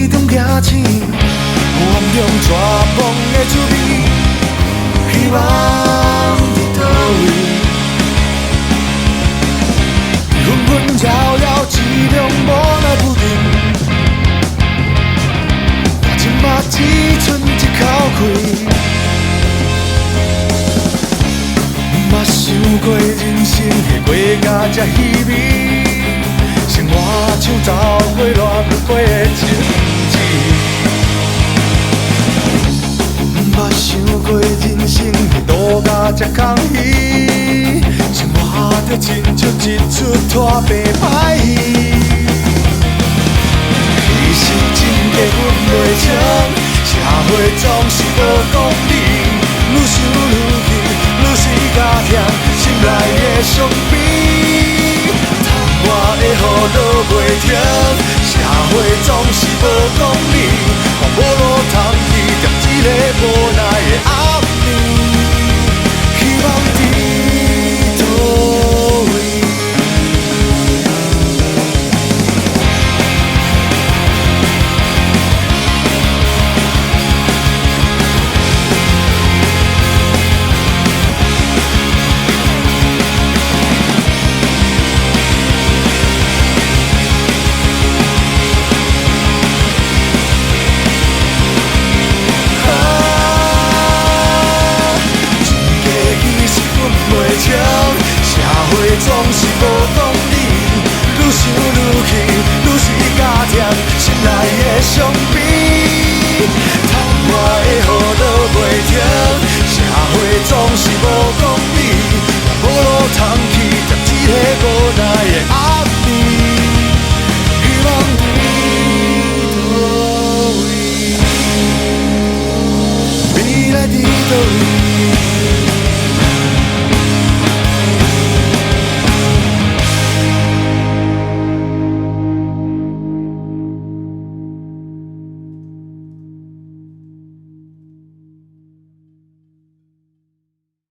水中行醒，暗中带梦的滋味，希望伫倒位？纷纷扰扰之中无奈决定，我即马只剩一口气。捌想过人生会过甲这稀微，生活像走过乱飞的情字。捌想过人生会度甲这空虚，生活就亲像一出拖白歹戏。其实真的分袂清，社会总是无公理，愈想愈气，愈是甲痛，心内的伤悲，窗外的雨落袂停，社会总是无公理，我无路通去，在一个无奈的暗暝，希望伫倒位？社会总是无公理，愈想愈气，愈是甲痛，心内的伤悲，